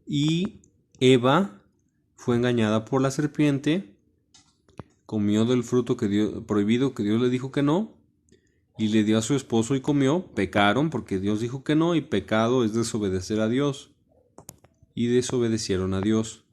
y Eva fue engañada por la serpiente, comió del fruto prohibido que Dios le dijo que no, y le dio a su esposo y comió. Pecaron porque Dios dijo que no, y pecado es desobedecer a Dios, y desobedecieron a Dios.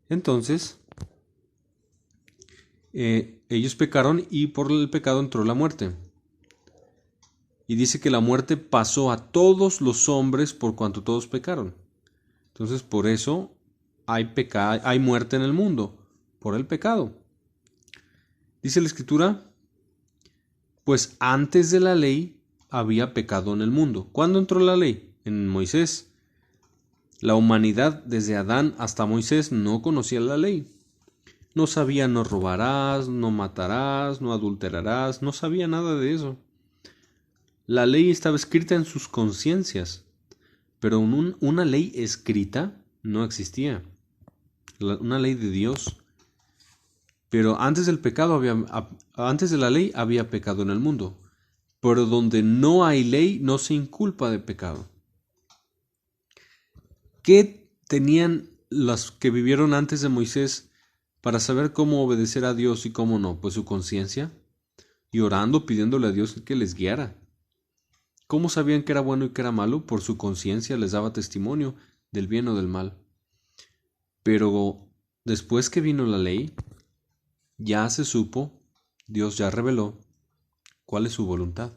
Entonces, ellos pecaron y por el pecado entró la muerte. Y dice que la muerte pasó a todos los hombres por cuanto todos pecaron. Entonces, por eso hay muerte en el mundo, por el pecado. Dice la Escritura, pues antes de la ley había pecado en el mundo. ¿Cuándo entró la ley? En Moisés. La humanidad, desde Adán hasta Moisés, no conocía la ley. No sabía no robarás, no matarás, no adulterarás, no sabía nada de eso. La ley estaba escrita en sus conciencias, pero una ley escrita no existía. Una ley de Dios. Pero antes del pecado antes de la ley había pecado en el mundo. Pero donde no hay ley no se inculpa de pecado. ¿Qué tenían los que vivieron antes de Moisés para saber cómo obedecer a Dios y cómo no? Pues su conciencia, y orando, pidiéndole a Dios que les guiara. ¿Cómo sabían que era bueno y que era malo? Por su conciencia les daba testimonio del bien o del mal. Pero después que vino la ley, ya se supo, Dios ya reveló cuál es su voluntad.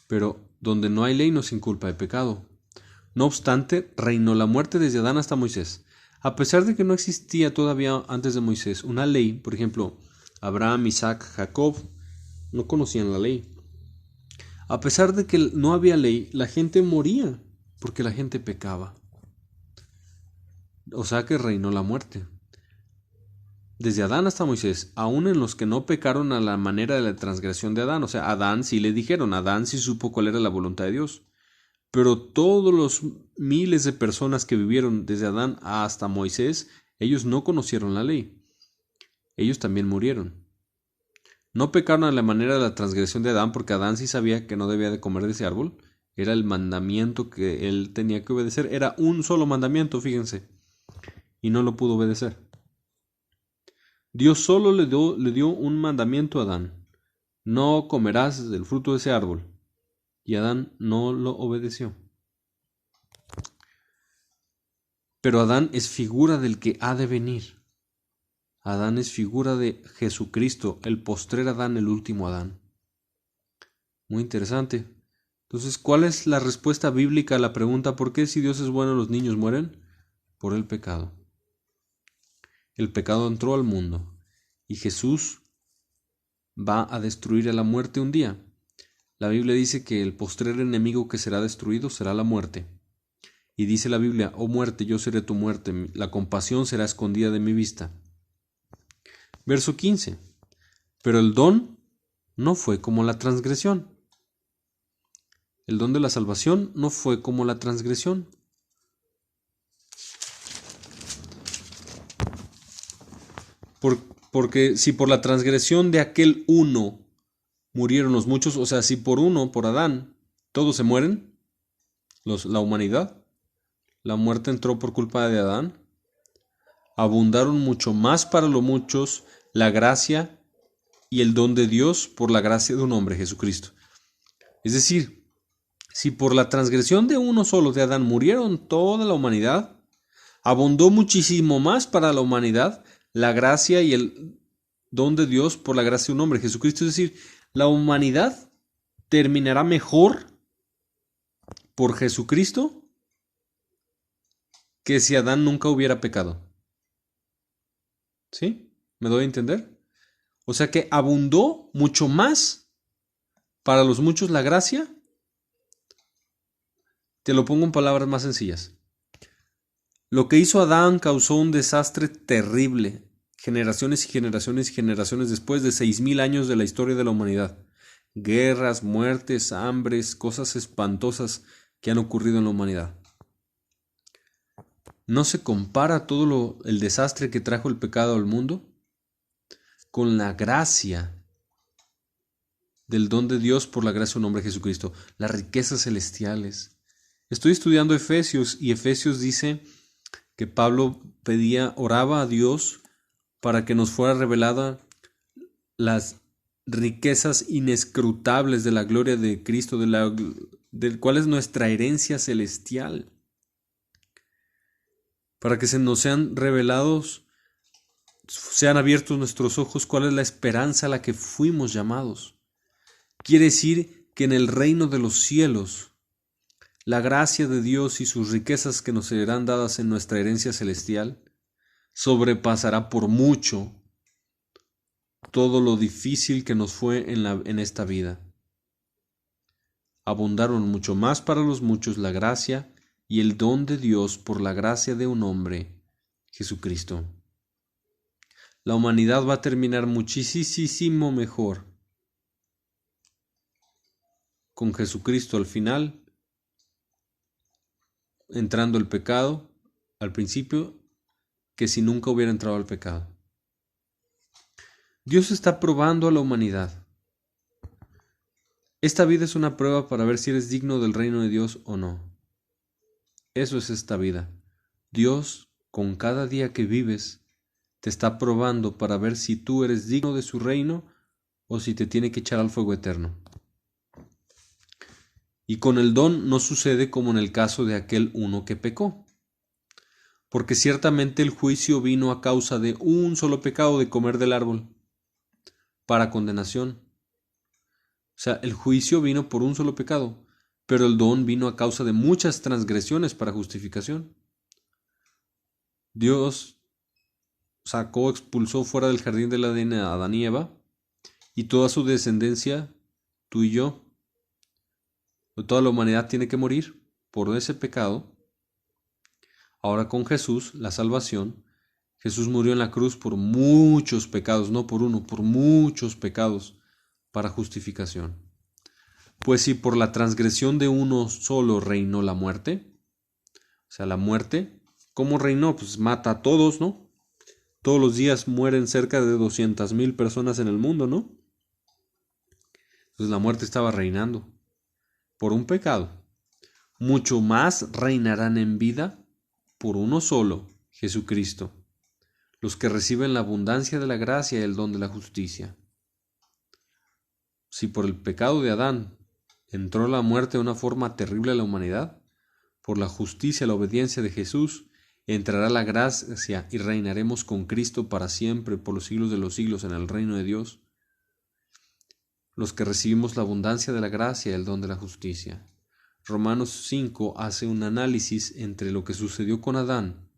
Pero donde no hay ley no se inculpa de pecado. No obstante, reinó la muerte desde Adán hasta Moisés. A pesar de que no existía todavía antes de Moisés una ley, por ejemplo, Abraham, Isaac, Jacob, no conocían la ley. A pesar de que no había ley, la gente moría porque la gente pecaba. O sea que reinó la muerte. Desde Adán hasta Moisés, aun en los que no pecaron a la manera de la transgresión de Adán. O sea, Adán sí le dijeron, Adán sí supo cuál era la voluntad de Dios. Pero todos los miles de personas que vivieron desde Adán hasta Moisés, ellos no conocieron la ley. Ellos también murieron. No pecaron a la manera de la transgresión de Adán, porque Adán sí sabía que no debía de comer de ese árbol. Era el mandamiento que él tenía que obedecer. Era un solo mandamiento, fíjense. Y no lo pudo obedecer. Dios solo le dio un mandamiento a Adán. No comerás del fruto de ese árbol. Y Adán no lo obedeció. Pero Adán es figura del que ha de venir. Adán es figura de Jesucristo, el postrer Adán, el último Adán. Muy interesante. Entonces, ¿cuál es la respuesta bíblica a la pregunta ¿por qué si Dios es bueno los niños mueren? Por el pecado. El pecado entró al mundo y Jesús va a destruir a la muerte un día. La Biblia dice que el postrer enemigo que será destruido será la muerte. Y dice la Biblia, oh muerte, yo seré tu muerte, la compasión será escondida de mi vista. Verso 15. Pero el don no fue como la transgresión. El don de la salvación no fue como la transgresión. Porque si por la transgresión de aquel uno murieron los muchos, o sea, si por uno, por Adán, todos se mueren, la humanidad, la muerte entró por culpa de Adán, abundaron mucho más para los muchos la gracia y el don de Dios por la gracia de un hombre, Jesucristo. Es decir, si por la transgresión de uno solo, de Adán, murieron toda la humanidad, abundó muchísimo más para la humanidad la gracia y el don de Dios por la gracia de un hombre, Jesucristo. Es decir, la humanidad terminará mejor por Jesucristo que si Adán nunca hubiera pecado. ¿Sí? ¿Me doy a entender? O sea que abundó mucho más para los muchos la gracia. Te lo pongo en palabras más sencillas. Lo que hizo Adán causó un desastre terrible, generaciones y generaciones y generaciones después de 6,000 años de la historia de la humanidad. Guerras, muertes, hambres, cosas espantosas que han ocurrido en la humanidad. ¿No se compara todo el desastre que trajo el pecado al mundo con la gracia del don de Dios por la gracia de un hombre Jesucristo? Las riquezas celestiales, Estoy estudiando Efesios y Efesios dice que Pablo oraba a Dios para que nos fuera revelada las riquezas inescrutables de la gloria de Cristo, del cual es nuestra herencia celestial, para que se nos sean revelados, sean abiertos nuestros ojos, cuál es la esperanza a la que fuimos llamados. Quiere decir que en el reino de los cielos, la gracia de Dios y sus riquezas que nos serán dadas en nuestra herencia celestial sobrepasará por mucho todo lo difícil que nos fue en esta vida. Abundaron mucho más para los muchos la gracia y el don de Dios por la gracia de un hombre, Jesucristo. La humanidad va a terminar muchísimo mejor con Jesucristo al final, entrando el pecado al principio, que si nunca hubiera entrado al pecado. Dios está probando a la humanidad. Esta vida es una prueba para ver si eres digno del reino de Dios o no. Eso es esta vida. Dios, con cada día que vives, te está probando para ver si tú eres digno de su reino o si te tiene que echar al fuego eterno. Y con el don no sucede como en el caso de aquel uno que pecó. Porque ciertamente el juicio vino a causa de un solo pecado de comer del árbol, para condenación. O sea, el juicio vino por un solo pecado, pero el don vino a causa de muchas transgresiones para justificación. Dios expulsó fuera del jardín del Edén a Adán y Eva, y toda su descendencia, tú y yo, toda la humanidad tiene que morir por ese pecado. Ahora con Jesús, la salvación, Jesús murió en la cruz por muchos pecados, no por uno, por muchos pecados para justificación. Pues si por la transgresión de uno solo reinó la muerte, o sea, la muerte, ¿cómo reinó? Pues mata a todos, ¿no? Todos los días mueren cerca de 200,000 personas en el mundo, ¿no? Entonces la muerte estaba reinando por un pecado. Mucho más reinarán en vida por uno solo, Jesucristo, los que reciben la abundancia de la gracia y el don de la justicia. Si por el pecado de Adán entró la muerte de una forma terrible a la humanidad, por la justicia y la obediencia de Jesús entrará la gracia y reinaremos con Cristo para siempre por los siglos de los siglos en el reino de Dios, los que recibimos la abundancia de la gracia y el don de la justicia. Romanos 5 hace un análisis entre lo que sucedió con Adán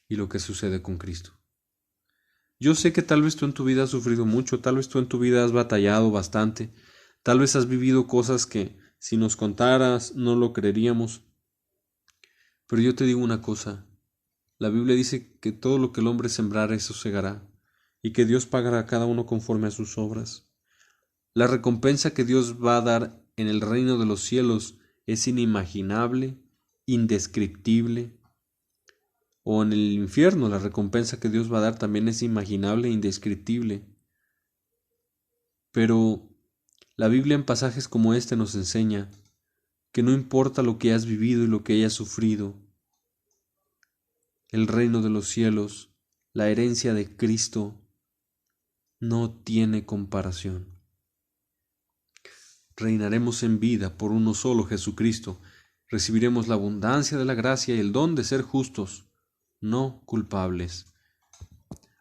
y lo que sucede con Cristo. Yo sé que tal vez tú en tu vida has sufrido mucho, tal vez tú en tu vida has batallado bastante, tal vez has vivido cosas que si nos contaras no lo creeríamos. Pero yo te digo una cosa, la Biblia dice que todo lo que el hombre sembrara eso segará, y que Dios pagará a cada uno conforme a sus obras. La recompensa que Dios va a dar en el reino de los cielos es inimaginable, indescriptible. O en el infierno, la recompensa que Dios va a dar también es inimaginable e indescriptible. Pero la Biblia en pasajes como este nos enseña que no importa lo que has vivido y lo que hayas sufrido, el reino de los cielos, la herencia de Cristo, no tiene comparación. Reinaremos en vida por uno solo, Jesucristo. Recibiremos la abundancia de la gracia y el don de ser justos, no culpables.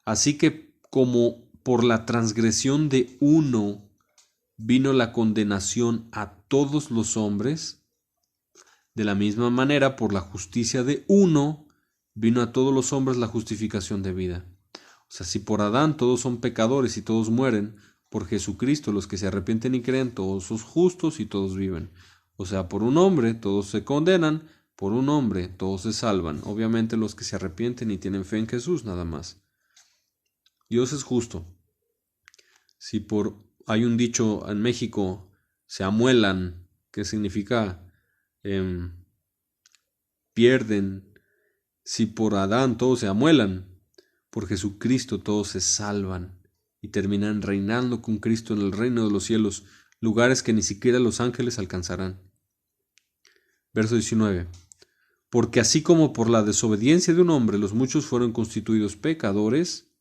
Así que como por la transgresión de uno vino la condenación a todos los hombres, de la misma manera por la justicia de uno vino a todos los hombres la justificación de vida. O sea, si por Adán todos son pecadores y todos mueren, por Jesucristo los que se arrepienten y creen todos son justos y todos viven. O sea, por un hombre todos se condenan, por un hombre todos se salvan. Obviamente los que se arrepienten y tienen fe en Jesús nada más. Dios es justo. Si hay un dicho en México, se amuelan, que significa pierden. Si por Adán todos se amuelan, por Jesucristo todos se salvan y terminan reinando con Cristo en el reino de los cielos, lugares que ni siquiera los ángeles alcanzarán. Verso 19. Porque así como por la desobediencia de un hombre los muchos fueron constituidos pecadores,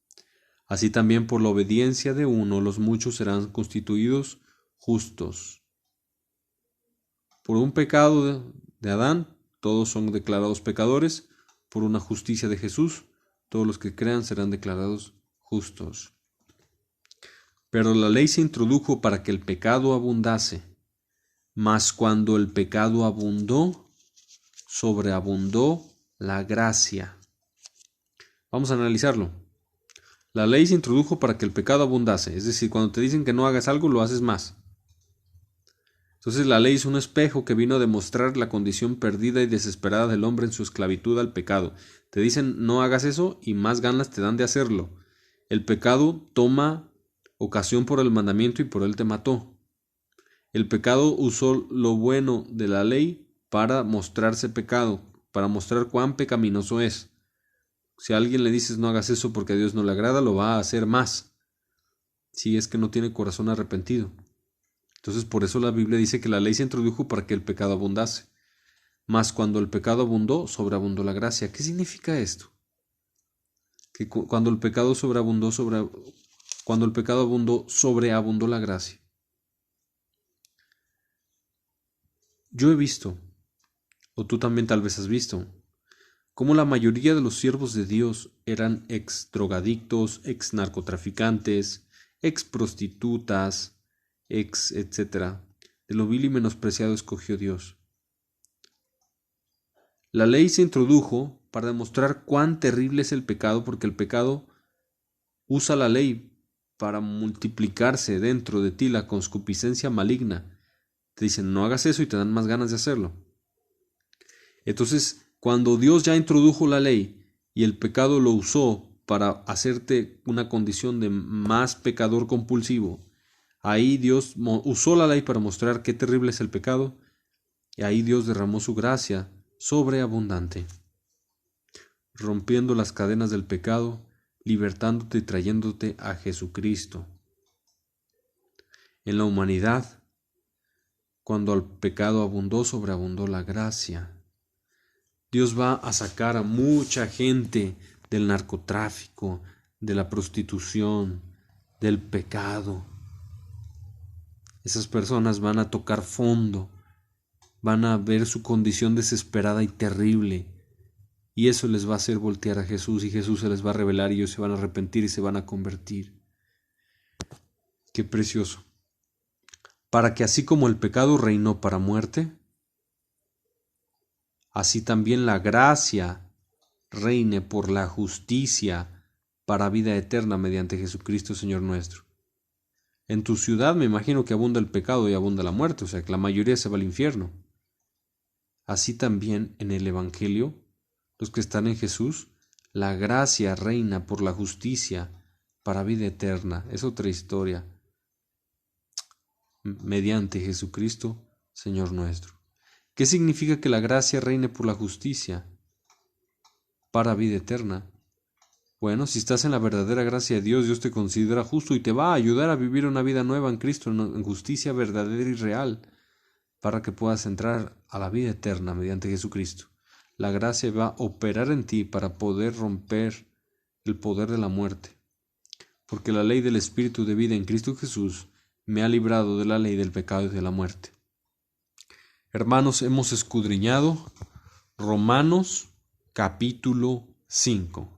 así también por la obediencia de uno los muchos serán constituidos justos. Por un pecado de Adán, todos son declarados pecadores. Por una justicia de Jesús, todos los que crean serán declarados justos. Pero la ley se introdujo para que el pecado abundase. Mas cuando el pecado abundó, sobreabundó la gracia. Vamos a analizarlo. La ley se introdujo para que el pecado abundase. Es decir, cuando te dicen que no hagas algo, lo haces más. Entonces la ley es un espejo que vino a demostrar la condición perdida y desesperada del hombre en su esclavitud al pecado. Te dicen no hagas eso y más ganas te dan de hacerlo. El pecado toma ocasión por el mandamiento y por él te mató. El pecado usó lo bueno de la ley para mostrarse pecado, para mostrar cuán pecaminoso es. Si a alguien le dices no hagas eso porque a Dios no le agrada, lo va a hacer más, si es que no tiene corazón arrepentido. Entonces por eso la Biblia dice que la ley se introdujo para que el pecado abundase. Mas cuando el pecado abundó, sobreabundó la gracia. ¿Qué significa esto? Que cuando el pecado abundó, sobreabundó la gracia. Yo he visto, o tú también tal vez has visto, cómo la mayoría de los siervos de Dios eran ex drogadictos, ex narcotraficantes, ex prostitutas, etcétera. De lo vil y menospreciado escogió Dios. La ley se introdujo para demostrar cuán terrible es el pecado, porque el pecado usa la ley para multiplicarse dentro de ti la concupiscencia maligna. Te dicen no hagas eso y te dan más ganas de hacerlo. Entonces, cuando Dios ya introdujo la ley y el pecado lo usó para hacerte una condición de más pecador compulsivo, ahí Dios usó la ley para mostrar qué terrible es el pecado, y ahí Dios derramó su gracia sobreabundante, rompiendo las cadenas del pecado, libertándote y trayéndote a Jesucristo. En la humanidad, cuando el pecado abundó, sobreabundó la gracia. Dios va a sacar a mucha gente del narcotráfico, de la prostitución, del pecado. Esas personas van a tocar fondo, van a ver su condición desesperada y terrible, y eso les va a hacer voltear a Jesús, y Jesús se les va a revelar, y ellos se van a arrepentir y se van a convertir. Qué precioso. Para que así como el pecado reinó para muerte, así también la gracia reine por la justicia para vida eterna mediante Jesucristo Señor nuestro. En tu ciudad me imagino que abunda el pecado y abunda la muerte, o sea que la mayoría se va al infierno. Así también en el Evangelio, los que están en Jesús, la gracia reina por la justicia para vida eterna. Es otra historia. Mediante Jesucristo, Señor nuestro. ¿Qué significa que la gracia reine por la justicia para vida eterna? Bueno, si estás en la verdadera gracia de Dios, Dios te considera justo y te va a ayudar a vivir una vida nueva en Cristo, en justicia verdadera y real, para que puedas entrar a la vida eterna mediante Jesucristo. La gracia va a operar en ti para poder romper el poder de la muerte, porque la ley del Espíritu de vida en Cristo Jesús me ha librado de la ley del pecado y de la muerte. Hermanos, hemos escudriñado Romanos capítulo 5.